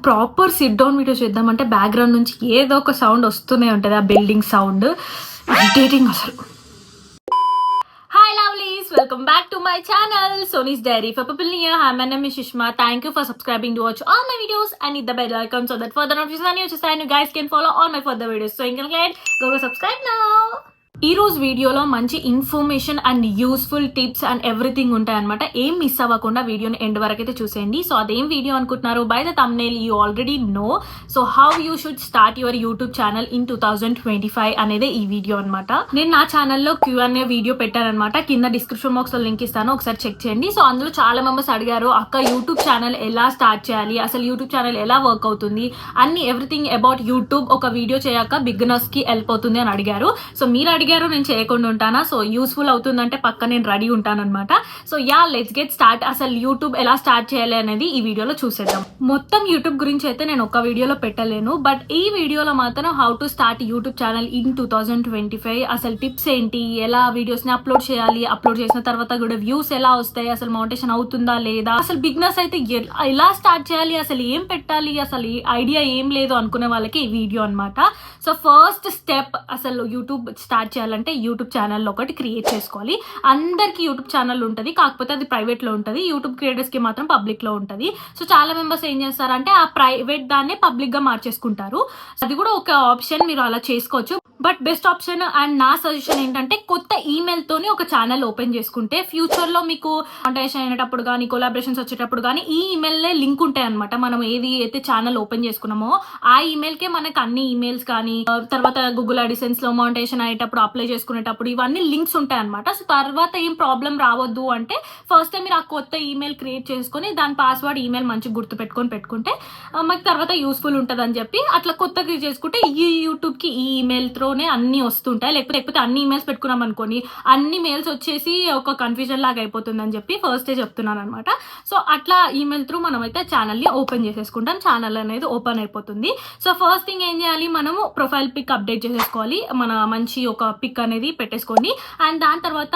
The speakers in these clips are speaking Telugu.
ప్రాపర్ సిట్ డౌన్ వీడియో చేద్దామంటే బ్యాక్గ్రౌండ్ నుంచి ఏదో ఒక సౌండ్ వస్తూనే ఉంటుంది, ఆ బిల్డింగ్ సౌండ్. ఇరిటేటింగ్ అసలు. Hi lovelies, welcome back to my channel Sony's Diary. For people new, hi, my name is Shishma. Thank you for subscribing to watch all my videos and hit the bell icon so that further notifications on your channel you guys can follow all my further videos. So you can go subscribe now. ఈ రోజు వీడియోలో మంచి information and useful tips and everything ఉంటాయన్నమాట. ఏం మిస్ అవ్వకుండా వీడియోని ఎండ్ వరకు అయితే చూసేయండి. సో అదేం వీడియో అనుకుంటున్నారు? By the thumbnail you already know. So how you should start your YouTube channel in 2025 అనేది ఈ వీడియో అనమాట. నేను నా ఛానల్లో Q&A వీడియో పెట్టానమాట. కింద డిస్క్రిప్షన్ బాక్స్ లో లింక్ ఇస్తాను, ఒకసారి చెక్ చేయండి. సో అందులో చాలా మెంబర్స్ అడిగారు, అక్క యూట్యూబ్ ఛానల్ ఎలా స్టార్ట్ చేయాలి, అసలు యూట్యూబ్ ఛానల్ ఎలా వర్క్ అవుతుంది, అన్ని ఎవ్రీథింగ్ అబౌట్ యూట్యూబ్ ఒక వీడియో చేయక బిగినర్స్ కి హెల్ప్ అవుతుంది అని అడిగారు. సో మీరు అడిగారు, నేను చేయకుండా ఉంటానా? సో యూస్ఫుల్ అవుతుందంటే పక్క నేను రెడీ ఉంటాను అనమాట. So yeah, let's get start. అసలు యూట్యూబ్ ఎలా స్టార్ట్ చేయాలి అనేది ఈ వీడియోలో చూసేద్దాం. మొత్తం యూట్యూబ్ గురించి అయితే నేను ఒక వీడియోలో పెట్టలేను, బట్ ఈ వీడియోలో మాత్రం how to start YouTube channel in 2025, అసలు టిప్స్ ఏంటి, ఎలా వీడియోస్ ని అప్లోడ్ చేయాలి, అప్లోడ్ చేసిన తర్వాత కూడా వ్యూస్ ఎలా వస్తాయి, అసలు మౌంటేషన్ అవుతుందా లేదా, అసలు బిగినర్స్ అయితే ఎలా స్టార్ట్ చేయాలి, అసలు ఏం పెట్టాలి, అసలు ఐడియా ఏం లేదు అనుకునే వాళ్ళకి ఈ వీడియో అనమాట. సో ఫస్ట్ స్టెప్, అసలు యూట్యూబ్ స్టార్ట్ చేయాలంటే యూట్యూబ్ ఛానల్ ఒకటి క్రియేట్ చేసుకోవాలి. అందరికి యూట్యూబ్ ఛానల్ ఉంటుంది, కాకపోతే అది ప్రైవేట్ లో ఉంటుంది. యూట్యూబ్ క్రియేటర్స్ కి మాత్రం పబ్లిక్ లో ఉంటుంది. సో చాలా మెంబర్స్ ఏం చేస్తారంటే ఆ ప్రైవేట్ దాన్నే పబ్లిక్ గా మార్చేసుకుంటారు. అది కూడా ఒక ఆప్షన్, మీరు అలా చేసుకోవచ్చు. బట్ బెస్ట్ ఆప్షన్ అండ్ నా సజెషన్ ఏంటంటే కొత్త ఈమెయిల్ తోని ఒక ఛానల్ ఓపెన్ చేసుకుంటే ఫ్యూచర్ లో మీకు కాంటాక్షన్ అయినప్పుడు కానీ, కొలాబరేషన్స్ వచ్చేటప్పుడు కానీ ఈ ఈమెయిల్ లింక్ ఉంటాయి అనమాట. మనం ఏది అయితే ఛానల్ ఓపెన్ చేసుకున్నామో ఆ ఈమెయిల్ కే మనకు అన్ని ఈమెయిల్స్ కానీ, తర్వాత గూగుల్ అడిసెన్స్ లో మౌంటేషన్ అయ్యేటప్పుడు అప్లై చేసుకునేటప్పుడు ఇవన్నీ లింక్స్ ఉంటాయి అనమాట. సో తర్వాత ఏం ప్రాబ్లం రావద్దు అంటే ఫస్ట్ టైం మీరు ఆ కొత్త ఈమెయిల్ క్రియేట్ చేసుకుని దాని పాస్వర్డ్ ఈమెయిల్ మంచిగా గుర్తు పెట్టుకుంటే మాకు తర్వాత యూస్ఫుల్ ఉంటుంది అని చెప్పి అట్లా కొత్త క్రియేట్ చేసుకుంటే ఈ యూట్యూబ్ కి ఈ ఈమెయిల్ త్రోనే అన్ని వస్తుంటాయి. లేకపోతే అన్ని ఈమెయిల్స్ పెట్టుకున్నాం అనుకోని అన్ని మెయిల్స్ వచ్చేసి ఒక కన్ఫ్యూజన్ లాగా అయిపోతుంది అని చెప్పి ఫస్ట్ చెప్తున్నాను అనమాట. సో అట్లా ఈమెయిల్ త్రూ మనం అయితే ఛానల్ ని ఓపెన్ చేసేసుకుంటాం. ఛానల్ అనేది ఓపెన్ అయిపోతుంది. సో ఫస్ట్ థింగ్ ఏం చేయాలి, మనము ప్రొఫైల్ పిక్ అప్డేట్ చేసేసుకోవాలి. మన మంచి ఒక పిక్ అనేది పెట్టేసుకోండి. అండ్ దాని తర్వాత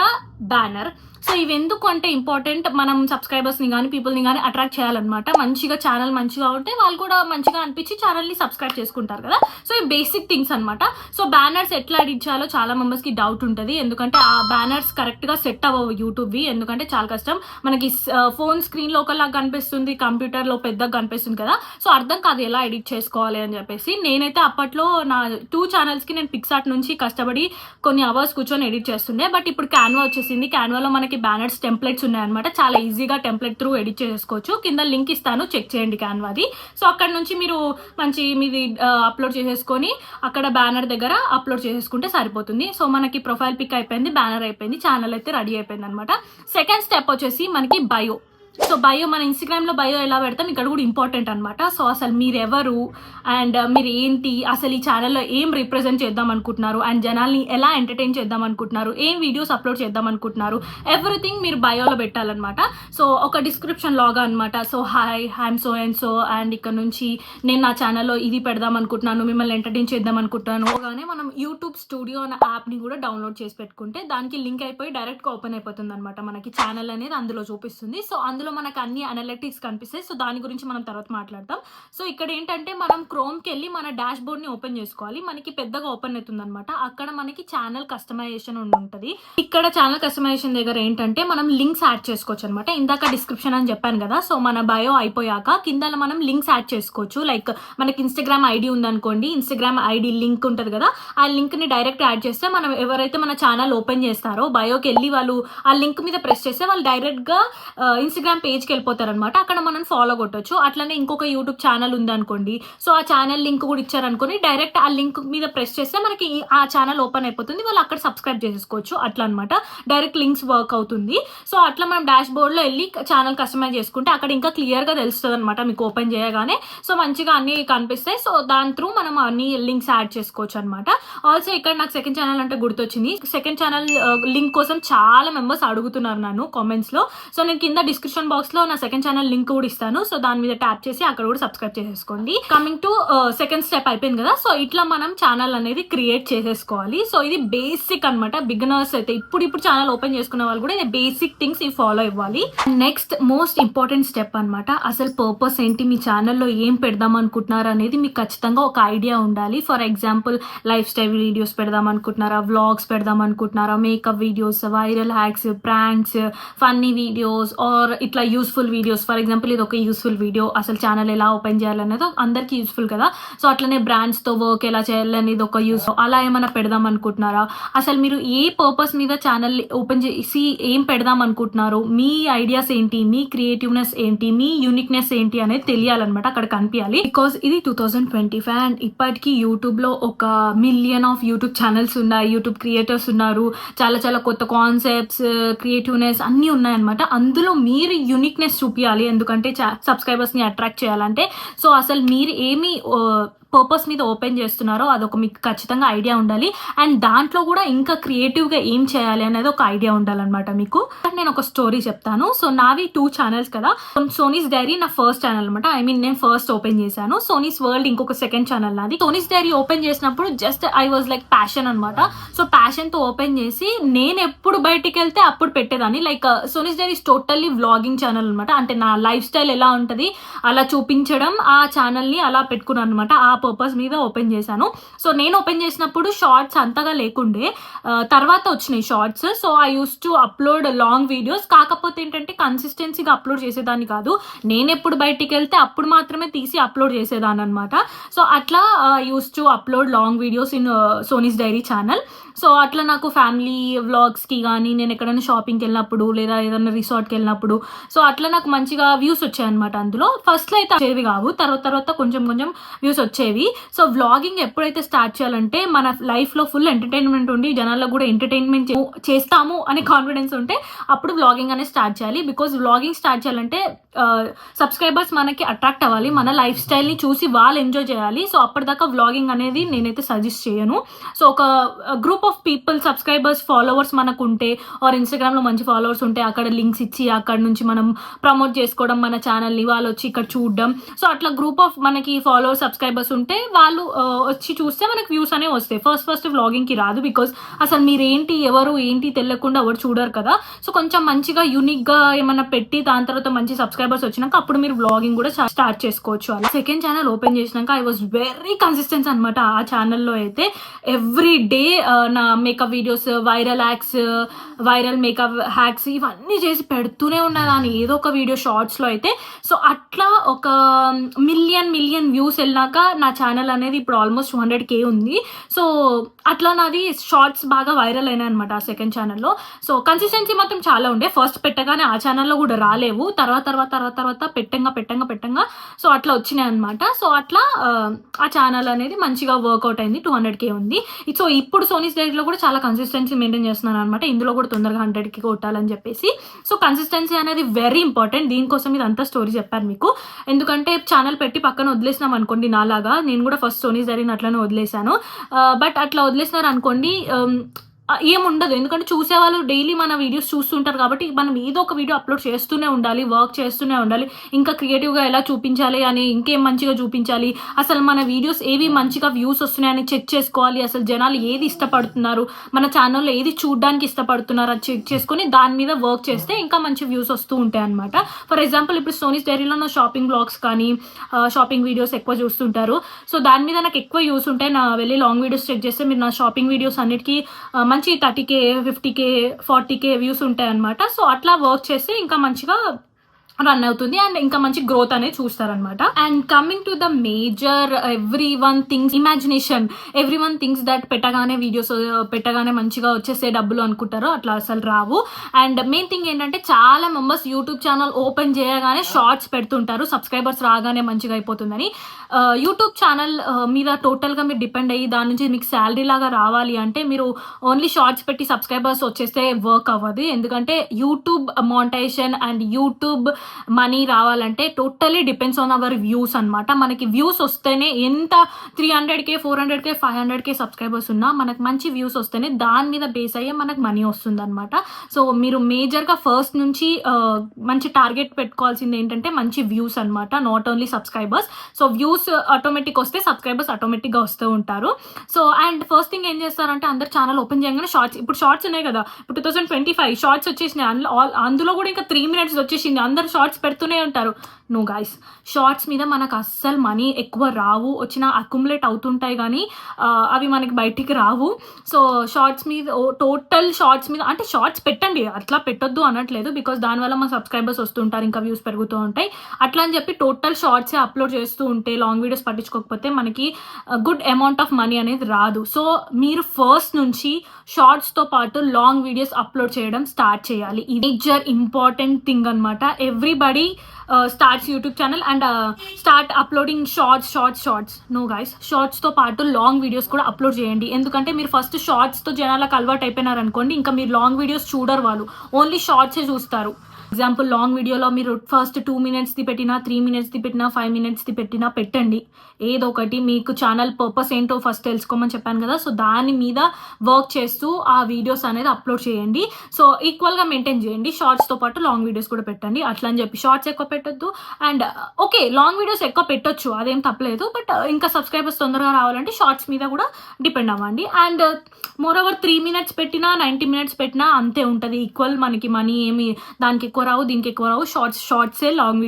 బ్యానర్. సో ఇవి ఎందుకు అంటే ఇంపార్టెంట్, మనం సబ్స్క్రైబర్స్ ని కానీ పీపుల్ ని కానీ అట్రాక్ట్ చేయాలన్నమాట. మంచిగా ఛానల్ మంచిగా ఉంటే వాళ్ళు కూడా మంచిగా అనిపించి ఛానల్ ని సబ్స్క్రైబ్ చేసుకుంటారు కదా. సో ఈ బేసిక్ థింగ్స్ అనమాట. సో బ్యానర్స్ ఎట్లా ఎడిట్ చేయాలో చాలా మెంబర్స్ కి డౌట్ ఉంటుంది, ఎందుకంటే ఆ బ్యానర్స్ కరెక్ట్ గా సెట్ అవ్వవు యూట్యూబ్ వి. ఎందుకంటే చాలా కష్టం, మనకి ఫోన్ స్క్రీన్ లో ఒకలాగా కనిపిస్తుంది, కంప్యూటర్ లో పెద్దగా కనిపిస్తుంది కదా. సో అర్థం కాదు ఎలా ఎడిట్ చేసుకోవాలి అని చెప్పేసి. నేనైతే అప్పట్లో నా 2 ఛానల్స్ కి నేను పిక్సార్ట్ నుంచి కష్టపడి కొన్ని అవర్స్ కూర్చొని ఎడిట్ చేస్తుండే. బట్ ఇప్పుడు క్యాన్వా వచ్చేసింది. క్యాన్వాలో మనకి బ్యానర్స్ టెంప్లెట్స్ ఉన్నాయన్నమాట. చాలా ఈజీగా టెంప్లెట్ త్రూ ఎడిట్ చేసుకోవచ్చు. కింద లింక్ ఇస్తాను, చెక్ చేయండి క్యాన్వాది. సో అక్కడ నుంచి మీరు మీది అప్లోడ్ చేసేసుకొని అక్కడ బ్యానర్ దగ్గర అప్లోడ్ చేసేసుకుంటే సరిపోతుంది. సో మనకి ప్రొఫైల్ పిక్ అయిపోయింది, బ్యానర్ అయిపోయింది, ఛానల్ అయితే రెడీ అయిపోయింది అనమాట. సెకండ్ స్టెప్ వచ్చేసి మనకి బయో. సో బయో, మన ఇన్స్టాగ్రామ్ లో బయో ఎలా పెడతాం ఇక్కడ కూడా ఇంపార్టెంట్ అనమాట. సో అసలు మీరు ఎవరు అండ్ మీరు ఏంటి, అసలు ఈ ఛానల్లో ఏం రిప్రజెంట్ చేద్దాం అనుకుంటున్నారు, అండ్ జనాల్ని ఎలా ఎంటర్టైన్ చేద్దాం అనుకుంటున్నారు, ఏం వీడియోస్ అప్లోడ్ చేద్దాం అనుకుంటున్నారు, ఎవ్రీథింగ్ మీరు బయోలో పెట్టాలన్నమాట. సో ఒక డిస్క్రిప్షన్ లాగా అనమాట. So hi, I'm so and so, and ఇక్కడ నుంచి నేను నా ఛానల్లో ఇది పెడదాం అనుకుంటున్నాను, మిమ్మల్ని ఎంటర్టైన్ చేద్దాం అనుకుంటున్నాను. అలానే మనం యూట్యూబ్ స్టూడియో అనే యాప్ని కూడా డౌన్లోడ్ చేసి పెట్టుకుంటే దానికి లింక్ అయిపోయి డైరెక్ట్గా ఓపెన్ అయిపోతుంది అనమాట. మనకి ఛానల్ అనేది అందులో చూపిస్తుంది. సో అందులో మనకు అన్ని అనలిటిక్స్ కనిపిస్తాయి. సో దాని గురించి మనం తర్వాత మాట్లాడతాం. సో ఇక్కడ ఏంటంటే మనం క్రోమ్కి వెళ్ళి మన డాష్ బోర్డ్ ని ఓపెన్ చేసుకోవాలి. మనకి పెద్దగా ఓపెన్ అవుతుంది అనమాట. అక్కడ మనకి ఛానల్ కస్టమైజేషన్ ఉంటుంది. ఇక్కడ ఛానల్ కస్టమైజేషన్ దగ్గర ఏంటంటే మనం లింక్స్ యాడ్ చేసుకోవచ్చు అనమాట. ఇందాక డిస్క్రిప్షన్ అని చెప్పాను కదా. సో మన బయో అయిపోయాక కింద మనం లింక్స్ యాడ్ చేసుకోవచ్చు. లైక్ మనకి ఇన్స్టాగ్రామ్ ఐడి ఉందనుకోండి, ఇన్స్టాగ్రామ్ ఐడి లింక్ ఉంటుంది కదా, ఆ లింక్ ని డైరెక్ట్ యాడ్ చేస్తే మనం ఎవరైతే మన ఛానల్ ఓపెన్ చేస్తారో బయోకి వెళ్ళి వాళ్ళు ఆ లింక్ మీద ప్రెస్ చేస్తే వాళ్ళు డైరెక్ట్ గా ఇన్స్టాగ్రామ్ పేజ్కి వెళ్ళిపోతారు అనమాట. అక్కడ మనం ఫాలో కొట్టొచ్చు. అట్లనే ఇంకొక యూట్యూబ్ ఛానల్ ఉందనుకోండి, సో ఆ ఛానల్ లింక్ కూడా ఇచ్చారనుకోండి, డైరెక్ట్ ఆ లింక్ మీద ప్రెస్ చేస్తే మనకి ఆ ఛానల్ ఓపెన్ అయిపోతుంది. వాళ్ళు అక్కడ సబ్స్క్రైబ్ చేసేసుకోవచ్చు. అట్లా అనమాట, డైరెక్ట్ లింక్స్ వర్క్ అవుతుంది. సో అట్లా మనం డాష్ బోర్డ్ లో వెళ్ళి ఛానల్ కస్టమైజ్ చేసుకుంటే అక్కడ ఇంకా క్లియర్ గా తెలుస్తుంది అనమాట మీకు ఓపెన్ చేయగానే. సో మంచిగా అన్ని కనిపిస్తాయి. సో దాని త్రూ మనం అన్ని లింక్స్ యాడ్ చేసుకోవచ్చు అనమాట. ఆల్సో ఇక్కడ నాకు సెకండ్ ఛానల్ అంటే గుర్తొచ్చింది. సెకండ్ ఛానల్ లింక్ కోసం చాలా మెంబర్స్ అడుగుతున్నారు నన్ను కామెంట్స్ లో. సో నేను కింద డిస్క్రిప్షన్ డిస్క్రిప్షన్ బాక్స్ లో నా సెకండ్ ఛానల్ లింక్ కూడా ఇస్తాను. సో దాని మీద ట్యాప్ చేసి అక్కడ కూడా సబ్స్క్రైబ్ చేసేసుకోండి. కమింగ్ టు సెకండ్ స్టెప్ అయిపోయింది కదా. సో ఇట్లా మనం ఛానల్ అనేది క్రియేట్ చేసేసుకోవాలి. సో ఇది బేసిక్ అనమాట. బిగినర్స్ అయితే ఇప్పుడు ఛానల్ ఓపెన్ చేసుకున్న వాళ్ళు కూడా బేసిక్ థింగ్స్ ఇవి ఫాలో ఇవ్వాలి. నెక్స్ట్ మోస్ట్ ఇంపార్టెంట్ స్టెప్ అనమాట. అసలు పర్పస్ ఏంటి, మీ ఛానల్లో ఏం పెడదాం అనుకుంటున్నారు అనేది మీకు ఖచ్చితంగా ఒక ఐడియా ఉండాలి. For example lifestyle videos పెడదాం అనుకుంటున్నారా, వ్లాగ్స్ పెడదాం అనుకుంటున్నారా, makeup videos, viral hacks, pranks, funny videos or ఇట్లా యూస్ఫుల్ వీడియోస్. ఫర్ ఎగ్జాంపుల్ ఇది ఒక యూస్ఫుల్ వీడియో, అసలు ఛానల్ ఎలా ఓపెన్ చేయాలనేది అందరికీ యూస్ఫుల్ కదా. సో అట్లనే బ్రాండ్స్తో వర్క్ ఎలా చేయాలనేది ఒక యూస్, అలా ఏమైనా పెడదాం అనుకుంటున్నారా, అసలు మీరు ఏ పర్పస్ మీద ఛానల్ ఓపెన్ చేసి ఏం పెడదాం అనుకుంటున్నారు, మీ ఐడియాస్ ఏంటి, మీ క్రియేటివ్నెస్ ఏంటి, మీ యూనిక్నెస్ ఏంటి అనేది తెలియాలన్నమాట, అక్కడ కనిపించాలి. బికాజ్ ఇది 2025 అండ్ ఇప్పటికీ యూట్యూబ్లో 1 మిలియన్ ఆఫ్ యూట్యూబ్ ఛానల్స్ ఉన్నాయి, యూట్యూబ్ క్రియేటర్స్ ఉన్నారు, చాలా చాలా కొత్త కాన్సెప్ట్స్, క్రియేటివ్నెస్ అన్నీ ఉన్నాయన్నమాట. అందులో మీరు యూనిక్నెస్ చూపించాలి, ఎందుకంటే సబ్స్క్రైబర్స్ని అట్రాక్ట్ చేయాలంటే. సో అసలు మీరు ఏమి పర్పస్ మీద ఓపెన్ చేస్తున్నారో అదొక మీకు ఖచ్చితంగా ఐడియా ఉండాలి. అండ్ దాంట్లో కూడా ఇంకా క్రియేటివ్గా ఏం చేయాలి అనేది ఒక ఐడియా ఉండాలన్నమాట మీకు. నేను ఒక స్టోరీ చెప్తాను. సో నావి 2 ఛానల్స్ కదా. సోనీస్ డైరీ నా ఫస్ట్ ఛానల్ అనమాట. నేను ఫస్ట్ ఓపెన్ చేశాను. సోనీస్ వరల్డ్ ఇంకొక సెకండ్ ఛానల్ నాది. సోనీస్ డైరీ ఓపెన్ చేసినప్పుడు just I was like passion అనమాట. సో ప్యాషన్తో ఓపెన్ చేసి నేను ఎప్పుడు బయటికి వెళ్తే అప్పుడు పెట్టేదాన్ని. Like సోనీస్ dairy totally vlogging channel అనమాట. అంటే నా లైఫ్ స్టైల్ ఎలా ఉంటుంది అలా చూపించడం, ఆ ఛానల్ని అలా పెట్టుకున్నాను అనమాట. ఆ పర్పస్ మీద ఓపెన్ చేశాను. సో నేను ఓపెన్ చేసినప్పుడు షార్ట్స్ అంతగా లేకుండే, తర్వాత వచ్చినాయి shorts. So I use to upload long videos. కాకపోతే ఏంటంటే కన్సిస్టెన్సీగా అప్లోడ్ చేసేదాన్ని కాదు. నేను ఎప్పుడు బయటికి వెళ్తే అప్పుడు మాత్రమే తీసి అప్లోడ్ చేసేదాన్ని అనమాట. సో అట్లా use to upload long videos in సోనీస్ diary channel. So అట్లా నాకు ఫ్యామిలీ వ్లాగ్స్కి కానీ, నేను ఎక్కడైనా షాపింగ్కి వెళ్ళినప్పుడు లేదా ఏదైనా రిసార్ట్కి వెళ్ళినప్పుడు, సో అట్లా నాకు మంచిగా వ్యూస్ వచ్చాయన్నమాట. అందులో ఫస్ట్లో అయితే వచ్చేవి కావు, తర్వాత కొంచెం వ్యూస్ వచ్చేవి. సో వ్లాగింగ్ ఎప్పుడైతే స్టార్ట్ చేయాలంటే మన లైఫ్లో ఫుల్ ఎంటర్టైన్మెంట్ ఉండి జనాల్లో కూడా ఎంటర్టైన్మెంట్ చేస్తాము అనే కాన్ఫిడెన్స్ ఉంటే అప్పుడు వ్లాగింగ్ అనేది స్టార్ట్ చేయాలి. బికాజ్ వ్లాగింగ్ స్టార్ట్ చేయాలంటే సబ్స్క్రైబర్స్ మనకి అట్రాక్ట్ అవ్వాలి, మన లైఫ్ స్టైల్ని చూసి వాళ్ళు ఎంజాయ్ చేయాలి. సో అప్పటిదాకా వ్లాగింగ్ అనేది నేనైతే సజెస్ట్ చేయను. సో ఒక group of people, subscribers, followers మనకు ఉంటే ఆర్ ఇన్స్టాగ్రామ్లో మంచి ఫాలోవర్స్ ఉంటే అక్కడ లింక్స్ ఇచ్చి అక్కడ నుంచి మనం ప్రమోట్ చేసుకోవడం మన ఛానల్ని, వాళ్ళు వచ్చి ఇక్కడ చూడడం. సో అట్లా గ్రూప్ ఆఫ్ మనకి ఫాలోవర్స్, సబ్స్క్రైబర్స్ ఉంటే వాళ్ళు వచ్చి చూస్తే మనకి వ్యూస్ అనేవి వస్తాయి. ఫస్ట్ వ్లాగింగ్కి రాదు. బికాజ్ అసలు మీరేంటి, ఎవరు ఏంటి తెలియకుండా ఎవరు చూడరు కదా. సో కొంచెం మంచిగా యూనిక్గా ఏమన్నా పెట్టి దాని తర్వాత మంచి సబ్స్క్రైబర్స్ వచ్చినాక అప్పుడు మీరు వ్లాగింగ్ కూడా స్టార్ట్ చేసుకోవచ్చు. అలా సెకండ్ ఛానల్ ఓపెన్ చేసినాక ఐ వాజ్ వెరీ కన్సిస్టెన్స్ అనమాట. ఆ ఛానల్లో అయితే ఎవ్రీ డే నా makeup videos, viral hacks, viral makeup hacks ఇవన్నీ చేసి పెడుతూనే ఉన్నదాన్ని ఏదో ఒక వీడియో షార్ట్స్లో అయితే. సో అట్లా ఒక మిలియన్ వ్యూస్ వెళ్ళినాక నా ఛానల్ అనేది ఇప్పుడు ఆల్మోస్ట్ 200K ఉంది. సో అట్లా నాది షార్ట్స్ బాగా వైరల్ అయినాయి అనమాట ఆ సెకండ్ ఛానల్లో. సో కన్సిస్టెన్సీ మాత్రం చాలా ఉండే. ఫస్ట్ పెట్టగానే ఆ ఛానల్లో కూడా రాలేవు, తర్వాత పెట్టంగా సో అట్లా వచ్చినాయి అనమాట. సో అట్లా ఆ ఛానల్ అనేది మంచిగా వర్కౌట్ అయింది. 200K ఉంది. సో ఇప్పుడు సోనీస్ డైరీలో కూడా చాలా కన్సిస్టెన్సీ మెయింటైన్ చేస్తున్నాను అనమాట. ఇందులో కూడా తొందరగా 100K కొట్టాలని చెప్పేసి. సో కన్సిస్టెన్సీ అనేది వెరీ ఇంపార్టెంట్. దీనికోసం ఇదంతా స్టోరీ చెప్పాను మీకు. ఎందుకంటే ఛానల్ పెట్టి పక్కన వదిలేసినాం అనుకోండి, నాలాగా నేను కూడా ఫస్ట్ సోనీస్ డైరీని అట్లనే వదిలేశాను. బట్ అట్లా వదిలేసినారు అనుకోండి ఏముండదు. ఎందుకంటే చూసేవాళ్ళు డైలీ మన వీడియోస్ చూస్తుంటారు కాబట్టి మనం ఏదో ఒక వీడియో అప్లోడ్ చేస్తూనే ఉండాలి, వర్క్ చేస్తూనే ఉండాలి. ఇంకా క్రియేటివ్గా ఎలా చూపించాలి అని, ఇంకేం మంచిగా చూపించాలి, అసలు మన వీడియోస్ ఏవి మంచిగా వ్యూస్ వస్తున్నాయని చెక్ చేసుకోవాలి. అసలు జనాలు ఏది ఇష్టపడుతున్నారు, మన ఛానల్లో ఏది చూడడానికి ఇష్టపడుతున్నారు అది చెక్ చేసుకొని దాని మీద వర్క్ చేస్తే ఇంకా మంచి వ్యూస్ వస్తూ ఉంటాయి అనమాట. ఫర్ ఎగ్జాంపుల్ ఇప్పుడు సోనీస్ డైరీలో నా షాపింగ్ బ్లాగ్స్ కానీ షాపింగ్ వీడియోస్ ఎక్కువ చూస్తుంటారు. సో దాని మీద నాకు ఎక్కువ వ్యూస్ ఉంటాయి. నా వెళ్ళి లాంగ్ వీడియోస్ చెక్ చేస్తే మీరు నా షాపింగ్ వీడియోస్ అన్నిటికీ మంచి 30K, 50K, 40K వ్యూస్ ఉంటాయి అనమాట. సో అట్లా వర్క్ చేస్తే ఇంకా మంచిగా రన్ అవుతుంది అండ్ ఇంకా మంచి గ్రోత్ అనేది చూస్తారనమాట. And coming to the major every one things that పెట్టగానే వీడియోస్ పెట్టగానే మంచిగా వచ్చేసే డబ్బులు అనుకుంటారో అట్లా అసలు రావు. అండ్ మెయిన్ థింగ్ ఏంటంటే చాలా మెంబర్స్ యూట్యూబ్ ఛానల్ ఓపెన్ చేయగానే షార్ట్స్ పెడుతుంటారు, సబ్స్క్రైబర్స్ రాగానే మంచిగా అయిపోతుందని. యూట్యూబ్ ఛానల్ మీద టోటల్గా మీరు డిపెండ్ అయ్యి దాని నుంచి మీకు శాలరీ లాగా రావాలి అంటే మీరు ఓన్లీ షార్ట్స్ పెట్టి సబ్స్క్రైబర్స్ వచ్చేస్తే వర్క్ అవ్వదు. ఎందుకంటే YouTube monetisation and YouTube money రావాలంటే totally depends on our views అనమాట. మనకి వ్యూస్ వస్తేనే ఎంత 300K 400K 500K సబ్స్క్రైబర్స్ ఉన్నా మనకు మంచి వ్యూస్ వస్తేనే దాని మీద బేస్ అయ్యే మనకు మనీ వస్తుంది అనమాట. సో మీరు మేజర్గా ఫస్ట్ నుంచి మంచి టార్గెట్ పెట్టుకోవాల్సింది ఏంటంటే మంచి వ్యూస్ అనమాట, not only subscribers. So views automatic వస్తే సబ్స్క్రైబర్స్ ఆటోమేటిక్గా వస్తూ ఉంటారు. సో అండ్ ఫస్ట్ థింగ్ ఏం చేస్తారంటే అందరు ఛానల్ ఓపెన్ చేయగానే షార్ట్స్, ఇప్పుడు షార్ట్స్ ఉన్నాయి కదా, ఇప్పుడు 2025 షార్ట్స్ వచ్చేసినాయి, అందులో కూడా ఇంకా 3 minutes వచ్చేసింది, అందరు షార్ట్స్ పెడుతూనే ఉంటారు. నో గైస్, షార్ట్స్ మీద మనకు అస్సలు మనీ ఎక్కువ రావు, వచ్చిన అక్యుములేట్ అవుతుంటాయి కానీ అవి మనకి బయటికి రావు. సో షార్ట్స్ మీద టోటల్ షార్ట్స్ మీద అంటే షార్ట్స్ పెట్టండి, అట్లా పెట్టొద్దు అనట్లేదు, బికాస్ దానివల్ల మన సబ్స్క్రైబర్స్ వస్తుంటారు, ఇంకా వ్యూస్ పెరుగుతూ ఉంటాయి. అట్లా అని చెప్పి టోటల్ షార్ట్సే అప్లోడ్ చేస్తూ ఉంటే లాంగ్ వీడియోస్ పట్టించుకోకపోతే మనకి గుడ్ అమౌంట్ ఆఫ్ మనీ అనేది రాదు. సో మీరు ఫస్ట్ నుంచి షార్ట్స్తో పాటు లాంగ్ వీడియోస్ అప్లోడ్ చేయడం స్టార్ట్ చేయాలి. ఇది మేజర్ ఇంపార్టెంట్ థింగ్ అనమాట. Everybody starts YouTube channel and start uploading shorts. No guys, షార్ట్స్తో పాటు లాంగ్ వీడియోస్ కూడా అప్లోడ్ చేయండి. ఎందుకంటే మీరు ఫస్ట్ షార్ట్స్తో జనాలకు అలవాటు అయిపోయినారు అనుకోండి, ఇంకా మీరు లాంగ్ వీడియోస్ చూడరు, వాళ్ళు ఓన్లీ షార్ట్సే చూస్తారు. ఎగ్జాంపుల్ లాంగ్ వీడియోలో మీరు ఫస్ట్ 2 minutesది పెట్టినా 3 minutesది పెట్టినా 5 minutesది పెట్టినా పెట్టండి, ఏదో ఒకటి. మీకు ఛానల్ పర్పస్ ఏంటో ఫస్ట్ తెలుసుకోమని చెప్పాను కదా, సో దాని మీద వర్క్ చేస్తూ ఆ వీడియోస్ అనేది అప్లోడ్ చేయండి. సో ఈక్వల్గా మెయింటైన్ చేయండి, షార్ట్స్తో పాటు లాంగ్ వీడియోస్ కూడా పెట్టండి. అట్లా అని చెప్పి షార్ట్స్ ఎక్కువ పెట్టొద్దు, అండ్ ఓకే లాంగ్ వీడియోస్ ఎక్కువ పెట్టొచ్చు, అదేం తప్పలేదు, బట్ ఇంకా సబ్స్క్రైబర్స్ తొందరగా రావాలంటే షార్ట్స్ మీద కూడా డిపెండ్ అవ్వండి. అండ్ మోర్ ఓవర్ 3 minutes పెట్టినా 90 minutes పెట్టినా అంతే ఉంటుంది, ఈక్వల్. మనకి మనీ ఏమి దానికి ఎక్కువ రావు, దీనికి ఎక్కువ రావు. షార్ట్సే, లాంగ్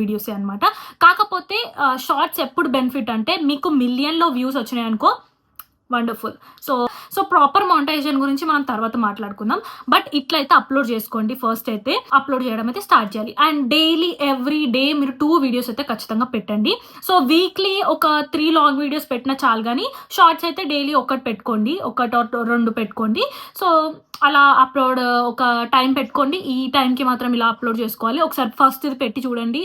వీడియోసే అనమాట. కాకపోతే షార్ట్స్ ఎప్పుడు బెనిఫిట్ అంటే మీకు మిలియన్లో వ్యూస్ వచ్చినాయి అనుకో, వండర్ఫుల్. సో ప్రాపర్ మానిటైజేషన్ గురించి మనం తర్వాత మాట్లాడుకుందాం. బట్ ఇట్లయితే అప్లోడ్ చేసుకోండి, ఫస్ట్ అయితే అప్లోడ్ చేయడం అయితే స్టార్ట్ చేయాలి. అండ్ డైలీ ఎవ్రీ డే మీరు 2 videos అయితే ఖచ్చితంగా పెట్టండి. సో వీక్లీ ఒక 3 లాంగ్ వీడియోస్ పెట్టినా చాలు, కానీ షార్ట్స్ అయితే డైలీ ఒకటి పెట్టుకోండి, 1-2 పెట్టుకోండి. సో అలా అప్లోడ్ ఒక టైం పెట్టుకోండి, ఈ టైంకి మాత్రం ఇలా అప్లోడ్ చేసుకోవాలి. ఒకసారి ఫస్ట్ ఇది పెట్టి చూడండి,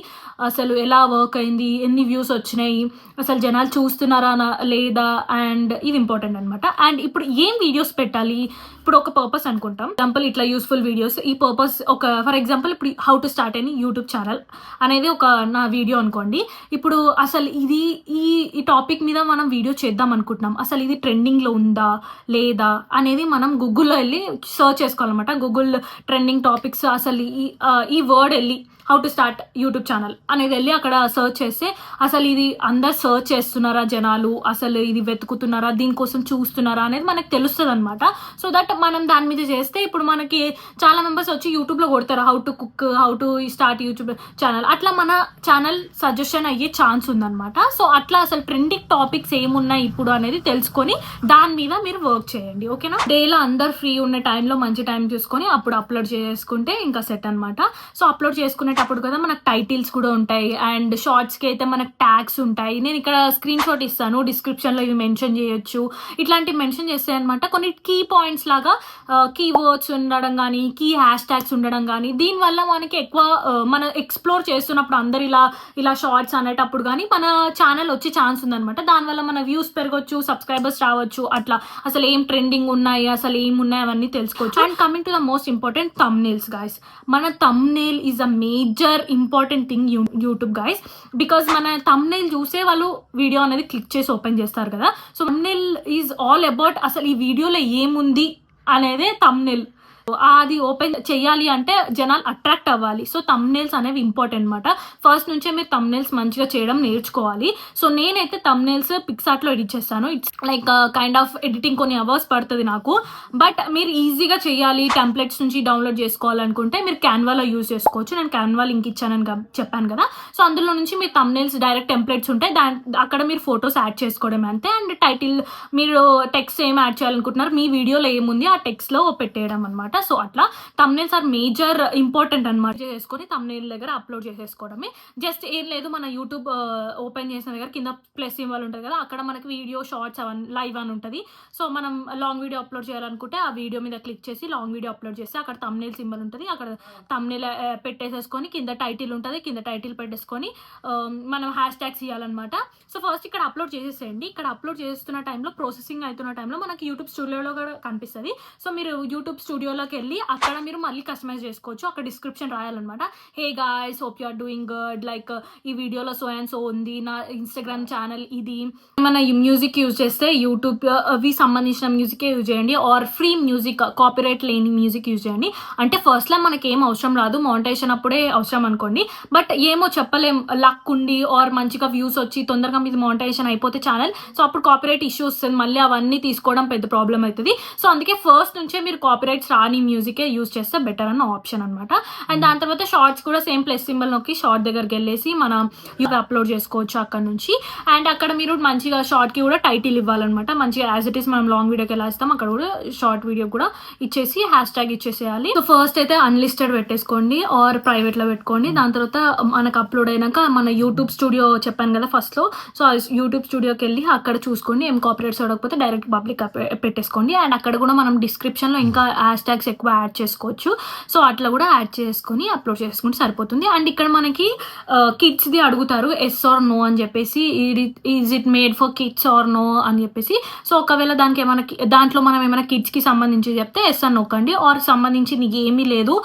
అసలు ఎలా వర్క్ అయింది, ఎన్ని వ్యూస్ వచ్చినాయి, అసలు జనాలు చూస్తున్నారా లేదా, అండ్ ఇది ఇంపార్టెంట్ అనమాట. అండ్ ఇప్పుడు ఏం వీడియోస్ పెట్టాలి, ఇప్పుడు ఒక పర్పస్ అనుకుంటాం, ఎగ్జాంపుల్ ఇట్లా యూస్ఫుల్ వీడియోస్. ఈ పర్పస్ ఒక ఫర్ ఎగ్జాంపుల్ ఇప్పుడు how to start any YouTube channel అనేది ఒక నా వీడియో అనుకోండి. ఇప్పుడు అసలు ఇది ఈ టాపిక్ మీద మనం వీడియో చేద్దాం అనుకుంటున్నాం, అసలు ఇది ట్రెండింగ్లో ఉందా లేదా అనేది మనం గూగుల్లో వెళ్ళి సర్చ్ చేసుకోవాలన్నమాట. గూగుల్ ట్రెండింగ్ టాపిక్స్, అసలు ఈ వర్డ్ వెళ్ళి how to start YouTube channel అనేది వెళ్ళి అక్కడ సర్చ్ చేస్తే అసలు ఇది అందరు సర్చ్ చేస్తున్నారా జనాలు, అసలు ఇది వెతుకుతున్నారా, దీనికోసం చూస్తున్నారా అనేది మనకు తెలుస్తుంది అనమాట. సో దట్ మనం దాని మీద చేస్తే ఇప్పుడు మనకి చాలా మెంబర్స్ వచ్చి యూట్యూబ్లో కొడతారు how to cook, how to start YouTube channel, అట్లా మన ఛానల్ సజెషన్ అయ్యే ఛాన్స్ ఉందన్నమాట. సో అట్లా అసలు ట్రెండింగ్ టాపిక్స్ ఏమున్నాయి ఇప్పుడు అనేది తెలుసుకొని దాని మీద మీరు వర్క్ చేయండి, ఓకేనా. డేలో అందరు ఫ్రీ ఉన్న టైంలో మంచి టైం చూసుకొని అప్పుడు అప్లోడ్ చేసుకుంటే ఇంకా సెట్ అనమాట. సో అప్లోడ్ చేసుకునే అప్పుడు కదా మనకు టైటిల్స్ కూడా ఉంటాయి, అండ్ షార్ట్స్కి అయితే మనకు ట్యాగ్స్ ఉంటాయి. నేను ఇక్కడ స్క్రీన్ షాట్ ఇస్తాను, డిస్క్రిప్షన్లో ఇవి మెన్షన్ చేయొచ్చు, ఇట్లాంటివి మెన్షన్ చేస్తాయి అనమాట. కొన్ని కీ పాయింట్స్ లాగా కీవర్డ్స్ ఉండడం కానీ, కీ హ్యాష్ ట్యాగ్స్ ఉండడం కానీ, దీనివల్ల మనకి ఎక్కువ మనం ఎక్స్ప్లోర్ చేస్తున్నప్పుడు అందరు ఇలా షార్ట్స్ అనేటప్పుడు కానీ మన ఛానల్ వచ్చే ఛాన్స్ ఉందనమాట. దానివల్ల మన వ్యూస్ పెరగొచ్చు, సబ్స్క్రైబర్స్ రావచ్చు, అట్లా అసలు ఏం ట్రెండింగ్ ఉన్నాయి, అసలు ఏమున్నాయి అవన్నీ తెలుసుకోవచ్చు. And coming to the most important, thumbnails guys. మన thumbnail is a major important thing YouTube guys, because మన థంబ్నెయిల్ చూసే వాళ్ళు వీడియో అనేది క్లిక్ చేసి ఓపెన్ చేస్తారు కదా. So thumbnail is all about అసలు ఈ వీడియోలో ఏముంది అనేదే థంబ్నెయిల్. అది ఓపెన్ చేయాలి అంటే జనాలు అట్రాక్ట్ అవ్వాలి. సో థంబ్నెయిల్స్ అనేవి ఇంపార్టెంట్ అనమాట. ఫస్ట్ నుంచే మీరు థంబ్నెయిల్స్ మంచిగా చేయడం నేర్చుకోవాలి. సో నేనైతే థంబ్నెయిల్స్ పిక్సార్ట్లో ఎడిట్ చేస్తాను. It's like kind of editing, కొన్ని అవర్స్ పడుతుంది నాకు. బట్ మీరు ఈజీగా చేయాలి, టెంప్లెట్స్ నుంచి డౌన్లోడ్ చేసుకోవాలనుకుంటే మీరు క్యాన్వాలో యూజ్ చేసుకోవచ్చు. నేను క్యాన్వా లింక్ ఇచ్చానని చెప్పాను కదా. సో అందులో నుంచి మీరు థంబ్నెయిల్స్ డైరెక్ట్ టెంప్లెట్స్ ఉంటాయి, అక్కడ మీరు ఫొటోస్ యాడ్ చేసుకోవడం అంతే. అండ్ టైటిల్ మీరు టెక్స్ట్ ఏం యాడ్ చేయాలనుకుంటున్నారు, మీ వీడియోలో ఏముంది ఆ టెక్స్ట్లో పెట్టేయడం అనమాట. సో అట్లా థంబ్నెయిల్స్ ఆర్ మేజర్ ఇంపార్టెంట్ అనమాట. చేసుకొని థంబ్నెయిల్ దగ్గర అప్లోడ్ చేసేసుకోవడమే. జస్ట్ ఏం లేదు, మన యూట్యూబ్ ఓపెన్ చేసిన దగ్గర కింద ప్లస్ సింబల్ ఉంటుంది కదా, అక్కడ మనకి వీడియో షార్ట్స్ లైవ్ అని ఉంటుంది. సో మనం లాంగ్ వీడియో అప్లోడ్ చేయాలనుకుంటే ఆ వీడియో మీద క్లిక్ చేసి లాంగ్ వీడియో అప్లోడ్ చేస్తే అక్కడ థంబ్నెయిల్ సింబల్ ఉంటుంది, అక్కడ థంబ్నెయిల్ పెట్టేసేసుకొని కింద టైటిల్ ఉంటుంది, కింద టైటిల్ పెట్టేసుకొని మనం హ్యాష్ ట్యాగ్స్ ఇవ్వాలన్నమాట. సో ఫస్ట్ ఇక్కడ అప్లోడ్ చేసేసేయండి. ఇక్కడ అప్లోడ్ చేస్తున్న టైంలో, ప్రాసెసింగ్ అవుతున్న టైంలో మనకి యూట్యూబ్ స్టూడియోలో కూడా కనిపిస్తుంది. సో మీరు యూట్యూబ్ స్టూడియోలో స్టూడియోకి వెళ్ళి అక్కడ మీరు మళ్ళీ కస్టమైజ్ చేసుకోవచ్చు. అక్కడ డిస్క్రిప్షన్ రాయాలన్నమాట. Hey guys, hope you are doing good, like ఈ వీడియోలో సో అండ్ సో ఉంది, నా ఇన్స్టాగ్రామ్ ఛానల్ ఇది. మన మ్యూజిక్ యూజ్ చేస్తే యూట్యూబ్ అవి సంబంధించిన మ్యూజికే యూజ్ చేయండి, ఆర్ ఫ్రీ మ్యూజిక్, కాపీరైట్ లేని మ్యూజిక్ యూజ్ చేయండి. అంటే ఫస్ట్లో మనకి ఏం అవసరం రాదు, మానిటైజేషన్ అప్పుడే అవసరం అనుకోండి. బట్ ఏమో చెప్పలేం, లక్ ఉండి ఆర్ మంచిగా వ్యూస్ వచ్చి తొందరగా మీది మానిటైజేషన్ అయిపోతే ఛానల్, సో అప్పుడు కాపీరైట్ ఇష్యూ వస్తుంది, మళ్ళీ అవన్నీ తీసుకోవడం పెద్ద ప్రాబ్లం అవుతుంది. సో అందుకే ఫస్ట్ నుంచే మీరు కాపీరైట్స్ రాని మ్యూజికే యూజ్ చేస్తే బెటర్ అన్న ఆప్షన్ అనమాట. అండ్ దాని తర్వాత షార్ట్స్ కూడా సేమ్ ప్లస్ సింబల్ నొక్కి షార్ట్ దగ్గరికి వెళ్ళేసి మనం అప్లోడ్ చేసుకోవచ్చు అక్కడ నుంచి. అండ్ అక్కడ మీరు మంచిగా షార్ట్కి కూడా టైటిల్ ఇవ్వాలన్నమాట, మంచిగా యాజ్ ఇట్ ఈస్ మనం లాంగ్ వీడియోకి ఎలా ఇస్తాం అక్కడ కూడా షార్ట్ వీడియో కూడా ఇచ్చేసి హ్యాష్ ట్యాగ్ ఇచ్చేసేయాలి. సో ఫస్ట్ అయితే అన్లిస్టెడ్ పెట్టేసుకోండి ఆర్ ప్రైవేట్లో పెట్టుకోండి. దాని తర్వాత మనకు అప్లోడ్ అయినాక మన యూట్యూబ్ స్టూడియో చెప్పాను కదా ఫస్ట్లో, సో యూట్యూబ్ స్టూడియోకి వెళ్ళి అక్కడ చూసుకోండి, ఏం కాపీరైట్స్ చూడకపోతే డైరెక్ట్ పబ్లిక్ పెట్టేసుకోండి. అండ్ అక్కడ కూడా మనం డిస్క్రిప్షన్లో ఇంకా హ్యాష్ ట్యాగ్స్ ఎక్కువ యాడ్ చేసుకోవచ్చు. సో అట్లా కూడా యాడ్ చేసుకొని అప్లోడ్ చేసుకుంటే సరిపోతుంది. అండ్ ఇక్కడ మనకి కిడ్స్ది అడుగుతారు, ఎస్ ఆర్ నో అని చెప్పేసి, is it made for kids or no అని చెప్పేసి. సో ఒకవేళ దాంట్లో మనం ఏమైనా కిడ్స్కి సంబంధించి చెప్తే ఎస్ అని నొక్కండి, ఆర్ సంబంధించి నీకు ఏమీ లేదు,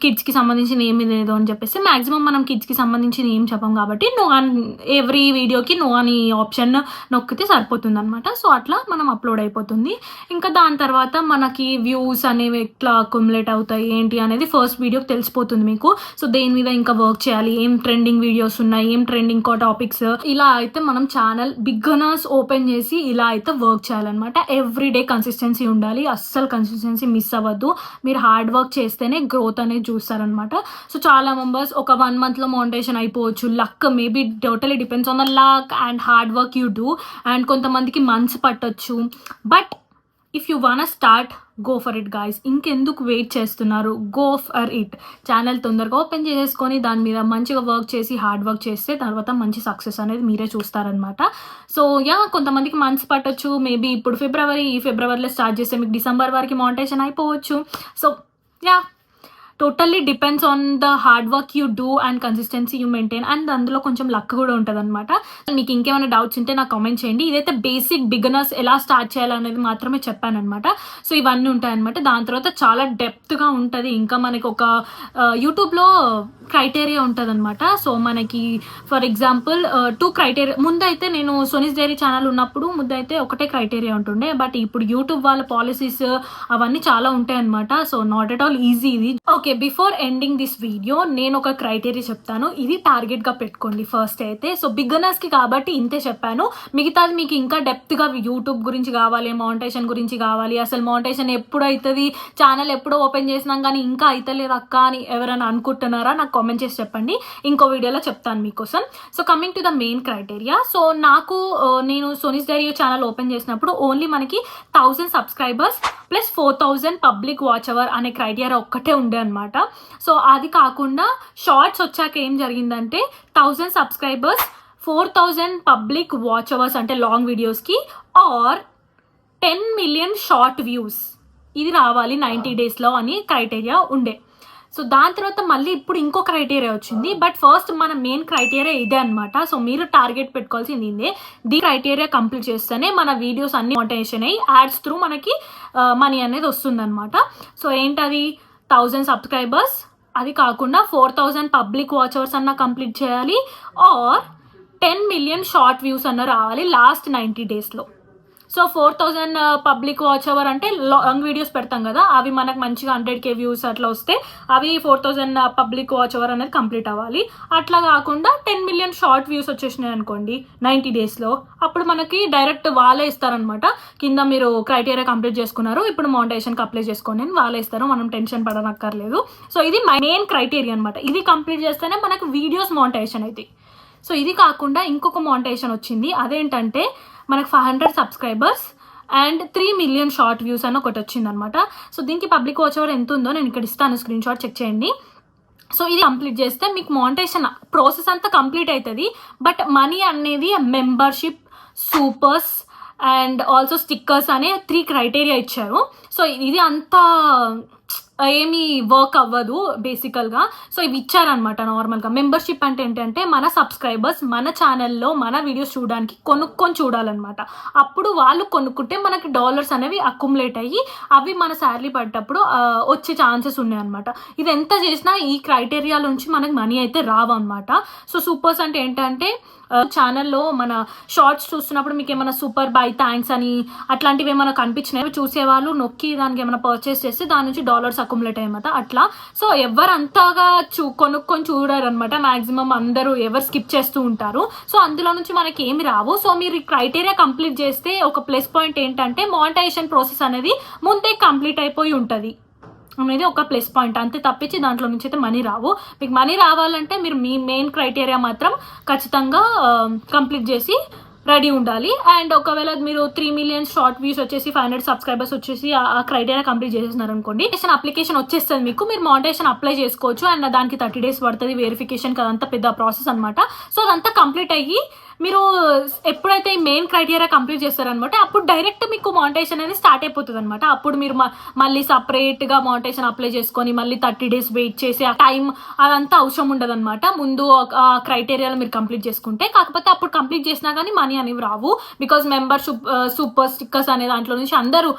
కిడ్స్కి సంబంధించిన ఏమీ లేదు అని చెప్పేసి. మ్యాక్సిమం మనం కిడ్స్కి సంబంధించిన ఏం చెప్పాం కాబట్టి నో అని, ఎవ్రీ వీడియోకి నో అని ఆప్షన్ నొక్కితే సరిపోతుంది అనమాట. సో అట్లా మనం అప్లోడ్ అయిపోతుంది. ఇంకా దాని తర్వాత మనకి వ్యూస్ అనేవి ఎట్లా అక్యుములేట్ అవుతాయి ఏంటి అనేది ఫస్ట్ వీడియోకి తెలిసిపోతుంది మీకు. సో దేని మీద ఇంకా వర్క్ చేయాలి, ఏం ట్రెండింగ్ వీడియోస్ ఉన్నాయి, ఏం ట్రెండింగ్ టాపిక్స్, ఇలా అయితే మనం ఛానల్ బిగినర్స్ ఓపెన్ చేసి ఇలా అయితే వర్క్ చేయాలన్నమాట. ఎవ్రీడే కన్సిస్టెన్సీ ఉండాలి, అస్సలు కన్సిస్టెన్సీ మిస్ అవ్వద్దు. మీరు హార్డ్ వర్క్ చేస్తేనే గ్రోత్ అనేది చూస్తారనమాట. సో చాలా మెంబర్స్ ఒక 1 monthలో మానిటైజేషన్ అయిపోవచ్చు, luck maybe totally depends on the luck and hard work you do. And కొంతమందికి మంత్స్ పట్టొచ్చు. But if you want start, go for it guys. ఇంకెందుకు వెయిట్ చేస్తున్నారు, గో ఫర్ ఇట్. ఛానల్ తొందరగా ఓపెన్ చేసేసుకొని దాని మీద మంచిగా వర్క్ చేసి హార్డ్ వర్క్ చేస్తే తర్వాత మంచి సక్సెస్ అనేది మీరే చూస్తారనమాట. సో కొంతమందికి మంత్స్ పట్టొచ్చు, మేబీ ఇప్పుడు ఫిబ్రవరిలో స్టార్ట్ చేస్తే మీకు డిసెంబర్ వరకు మానిటైజేషన్ అయిపోవచ్చు. So totally depends on the hard work you do and consistency you maintain. And అందులో కొంచెం లక్ కూడా ఉంటుంది అనమాట. మీకు ఇంకేమైనా డౌట్స్ ఉంటే నాకు కామెంట్ చేయండి. ఇదైతే బేసిక్ బిగినర్స్ ఎలా స్టార్ట్ చేయాలనేది మాత్రమే చెప్పాను అనమాట. సో ఇవన్నీ ఉంటాయన్నమాట. దాని తర్వాత చాలా డెప్త్గా ఉంటుంది. ఇంకా మనకి ఒక యూట్యూబ్లో క్రైటీరియా ఉంటుంది అనమాట. సో మనకి ఫర్ ఎగ్జాంపుల్ 2 క్రైటీరియా. ముందైతే నేను సోనీస్ డైరీ ఛానల్ ఉన్నప్పుడు ముందైతే ఒకటే క్రైటీరియా ఉంటుండే, బట్ ఇప్పుడు యూట్యూబ్ వాళ్ళ పాలసీస్ అవన్నీ చాలా ఉంటాయి అనమాట. So not at all easy ఇది. Okay, before ending this video నేను ఒక క్రైటీరియా చెప్తాను, ఇది టార్గెట్గా పెట్టుకోండి ఫస్ట్ అయితే. సో బిగినర్స్కి కాబట్టి ఇంతే చెప్పాను, మిగతాది మీకు ఇంకా డెప్త్గా యూట్యూబ్ గురించి కావాలి, మానిటైజేషన్ గురించి కావాలి, అసలు మానిటైజేషన్ ఎప్పుడు అవుతుంది, ఛానల్ ఎప్పుడో ఓపెన్ చేసినాం కానీ ఇంకా అవుతలేదు అక్క అని ఎవరైనా అనుకుంటున్నారా నాకు కామెంట్ చేసి చెప్పండి, ఇంకో వీడియోలో చెప్తాను మీకోసం. So coming to the main criteria. So నేను సోనీస్ డైరీ ఛానల్ ఓపెన్ చేసినప్పుడు ఓన్లీ మనకి 1000 subscribers plus 4000 public watch hour అనే క్రైటీరియా ఒక్కటే ఉండే అనమాట. సో అది కాకుండా షార్ట్స్ వచ్చాక ఏం జరిగిందంటే 1000 సబ్స్క్రైబర్స్ 4000 పబ్లిక్ వాచ్ అవర్స్ అంటే లాంగ్ వీడియోస్కి, ఆర్ 10 million షార్ట్ వ్యూస్, ఇది రావాలి 90 daysలో అని క్రైటీరియా ఉండే. సో దాని తర్వాత మళ్ళీ ఇప్పుడు ఇంకో క్రైటీరియా వచ్చింది. బట్ ఫస్ట్ మన మెయిన్ క్రైటీరియా ఇదే అనమాట. సో మీరు టార్గెట్ పెట్టుకోవాల్సింది ఇదే. ది క్రైటీరియా కంప్లీట్ చేస్తేనే మన వీడియోస్ అన్ని మానిటైజేషన్ అయ్యి యాడ్స్ త్రూ మనకి మనీ అనేది వస్తుందన్నమాట. సో ఏంటది, 1000 సబ్స్క్రైబర్స్, అది కాకుండా 4000 పబ్లిక్ వాచ్ అవర్స్ అన్న కంప్లీట్ చేయాలి, ఆర్ 10 million షార్ట్ వ్యూస్ అన్న రావాలి లాస్ట్ 90 daysలో. సో 4000 పబ్లిక్ వాచ్ అవర్ అంటే లాంగ్ వీడియోస్ పెడతాం కదా, అవి మనకు మంచిగా 100K వ్యూస్ అట్లా వస్తే అవి 4000 పబ్లిక్ వాచ్ అవర్ అనేది కంప్లీట్ అవ్వాలి. అట్లా కాకుండా 10 million షార్ట్ వ్యూస్ వచ్చేసినాయి అనుకోండి 90 daysలో, అప్పుడు మనకి డైరెక్ట్ వాళ్ళే ఇస్తారనమాట. కింద మీరు క్రైటీరియా కంప్లీట్ చేసుకున్నారు, ఇప్పుడు మానిటైజేషన్కి అప్లై చేసుకోండి అని వాళ్ళే ఇస్తారు, మనం టెన్షన్ పడనక్కర్లేదు. సో ఇది మెయిన్ క్రైటీరియా అనమాట. ఇది కంప్లీట్ చేస్తేనే మనకు వీడియోస్ మానిటైజేషన్ అవుతాయి. సో ఇది కాకుండా ఇంకొక మానిటైజేషన్ వచ్చింది, అదేంటంటే మనకు 500 subscribers and 3 million short views అని ఒకటి వచ్చిందనమాట. సో దీనికి పబ్లిక్ వాచ్ అవర్ ఎంత ఉందో నేను ఇక్కడ ఇస్తాను, స్క్రీన్ షాట్ చెక్ చేయండి. సో ఇది కంప్లీట్ చేస్తే మీకు మానిటైజేషన్ ప్రాసెస్ అంతా కంప్లీట్ అవుతుంది. బట్ మనీ అనేది membership, supers and also stickers అనే 3 క్రైటీరియా ఇచ్చారు. సో ఇది అంతా ఏమీ వర్క్ అవ్వదు బేసికల్గా. సో ఇవి ఇచ్చారనమాట. నార్మల్గా మెంబర్షిప్ అంటే ఏంటంటే మన సబ్స్క్రైబర్స్ మన ఛానల్లో మన వీడియోస్ చూడడానికి కొనుక్కొని చూడాలన్నమాట. అప్పుడు వాళ్ళు కొనుక్కుంటే మనకి డాలర్స్ అనేవి అక్యుములేట్ అయ్యి అవి మన శాలరీ పడ్డప్పుడు వచ్చే ఛాన్సెస్ ఉన్నాయన్నమాట. ఇది ఎంత చేసినా ఈ క్రైటీరియా నుంచి మనకి మనీ అయితే రావన్నమాట. సో సూపర్స్ అంటే ఏంటంటే ఛానల్లో మన షార్ట్స్ చూస్తున్నప్పుడు మీకు ఏమైనా సూపర్ బై థ్యాంక్స్ అని అట్లాంటివి ఏమైనా కనిపించినవి చూసేవాళ్ళు నొక్కి దానికి ఏమైనా పర్చేస్ చేస్తే దాని నుంచి డాలర్స్ అక్యుములేట్ అయ్యమాట అట్లా. సో ఎవరు అంతగా కొనుక్కొని చూడరు అనమాట. మ్యాక్సిమం అందరూ ఎవరు స్కిప్ చేస్తూ ఉంటారు. సో అందులో నుంచి మనకి ఏమి రావు. సో మీరు ఈ క్రైటీరియా కంప్లీట్ చేస్తే ఒక ప్లస్ పాయింట్ ఏంటంటే మానిటైజేషన్ ప్రాసెస్ అనేది ముందే కంప్లీట్ అయిపోయి ఉంటుంది అనేది ఒక ప్లస్ పాయింట్. అంతే తప్పించి దాంట్లో నుంచి అయితే మనీ రావు. మీకు మనీ రావాలంటే మీరు మీ మెయిన్ క్రైటీరియా మాత్రం ఖచ్చితంగా కంప్లీట్ చేసి రెడీ ఉండాలి. అండ్ ఒకవేళ మీరు 3 మిలియన్ షార్ట్ వ్యూస్ వచ్చేసి 500 సబ్స్క్రైబర్స్ వచ్చేసి ఆ క్రైటీరియా కంప్లీట్ చేసేసినారు అనుకోండి, అప్లికేషన్ వచ్చేస్తుంది మీకు. మీరు మానిటైజేషన్ అప్లై చేసుకోవచ్చు. అండ్ దానికి 30 days పడుతుంది వెరిఫికేషన్. అదంతా పెద్ద ప్రాసెస్ అనమాట. సో అదంతా కంప్లీట్ అయ్యి మీరు ఎప్పుడైతే మెయిన్ క్రైటీరియా కంప్లీట్ చేస్తారనమాట అప్పుడు డైరెక్ట్ మీకు మానిటైజేషన్ అనేది స్టార్ట్ అయిపోతుంది అనమాట. అప్పుడు మీరు మళ్ళీ సపరేట్గా మానిటైజేషన్ అప్లై చేసుకొని మళ్ళీ 30 days వెయిట్ చేసి ఆ టైం అదంతా అవసరం ఉండదు అనమాట. ముందు ఆ క్రైటీరియాలో మీరు కంప్లీట్ చేసుకుంటే. కాకపోతే అప్పుడు కంప్లీట్ చేసినా కానీ మనీ అనేవి రావు. బికాజ్ మెంబర్షిప్ సూపర్ స్టిక్కర్స్ అనే దాంట్లో నుంచి అందరూ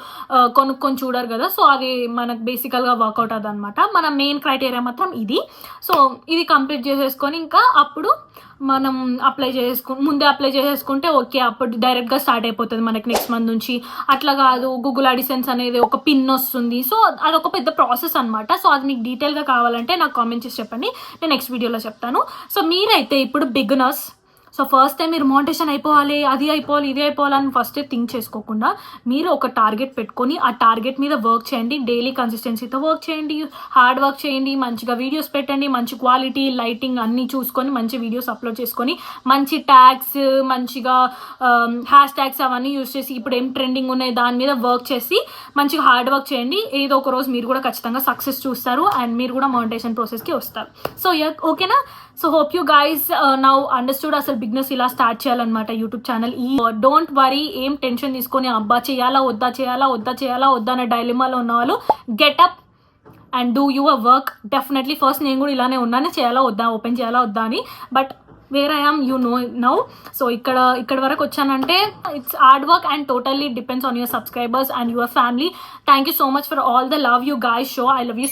కొనుక్కొని చూడరు కదా. సో అది మనకు బేసికల్గా వర్కౌట్ అవుతుంది అనమాట. మన మెయిన్ క్రైటీరియా మాత్రం ఇది. సో ఇది కంప్లీట్ చేసేసుకొని ఇంకా అప్పుడు మనం ముందే అప్లై చేసేసుకుంటే ఓకే, అప్పుడు డైరెక్ట్గా స్టార్ట్ అయిపోతుంది మనకి నెక్స్ట్ మంత్ నుంచి. అట్లా కాదు, గూగుల్ అడిసెన్స్ అనేది ఒక పిన్ వస్తుంది. సో అదొక పెద్ద ప్రాసెస్ అనమాట. సో అది మీకు డీటెయిల్గా కావాలంటే నాకు కామెంట్ చేసి చెప్పండి, నేను నెక్స్ట్ వీడియోలో చెప్తాను. సో మీరైతే ఇప్పుడు బిగినర్స్, సో ఫస్ట్ టైం మీరు మానిటైజేషన్ అయిపోవాలి, అది అయిపోవాలి, ఇది అయిపోవాలని ఫస్ట్ థింక్ చేసుకోకుండా మీరు ఒక టార్గెట్ పెట్టుకొని ఆ టార్గెట్ మీద వర్క్ చేయండి. డైలీ కన్సిస్టెన్సీతో వర్క్ చేయండి, హార్డ్ వర్క్ చేయండి, మంచిగా వీడియోస్ పెట్టండి, మంచి క్వాలిటీ లైటింగ్ అన్నీ చూసుకొని మంచి వీడియోస్ అప్లోడ్ చేసుకొని మంచి ట్యాగ్స్, మంచిగా హ్యాష్ ట్యాగ్స్ అవన్నీ యూస్ చేసి ఇప్పుడు ఏం ట్రెండింగ్ ఉన్నాయి దాని మీద వర్క్ చేసి మంచిగా హార్డ్ వర్క్ చేయండి. ఏదో ఒక రోజు మీరు కూడా ఖచ్చితంగా సక్సెస్ చూస్తారు అండ్ మీరు కూడా మానిటైజేషన్ ప్రాసెస్కి వస్తారు. సో ఓకేనా? So hope you guys now understood అసలు బిజినెస్ ఇలా స్టార్ట్ చేయాలన్నమాట యూట్యూబ్ ఛానల్. ఈ డోంట్ వరీ, ఏం టెన్షన్ తీసుకొని అబ్బా చేయాలా వద్దా అనే డైలమాలో ఉన్న వాళ్ళు getup and do your work. Definitely first నేను కూడా ఇలానే ఉన్నాను, చేయాలా వద్దా, ఓపెన్ చేయాలా వద్దా అని. But where I am you know now. So ఇక్కడ వరకు వచ్చానంటే it's hard work and totally depends on your subscribers and your family. Thank you so much for all the love you guys show. I love you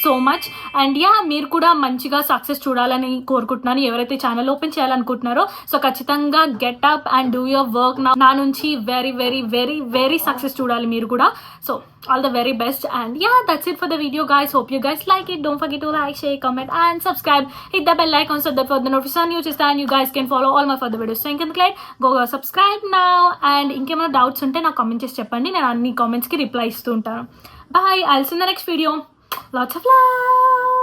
so much. And మీరు కూడా మంచిగా సక్సెస్ చూడాలని కోరుకుంటున్నాను ఎవరైతే ఛానల్ ఓపెన్ చేయాలనుకుంటున్నారో. సో ఖచ్చితంగా get up and do your work. నా నుంచి very very very very success చూడాలి మీరు కూడా. So all the very best. And yeah, that's it for the video guys. Hope you guys like it. Don't forget to like, share, comment and subscribe. Hit the bell icon so that for the notification you just and you guys can follow all my further videos. So in the go subscribe now. And ఇంకేమైనా డౌట్స్ ఉంటే నాకు కామెంట్ చేసి చెప్పండి, నేను అన్ని కామెంట్స్కి రిప్లై ఇస్తూ ఉంటాను. Bye, I'll see you in the next video. Lots of love.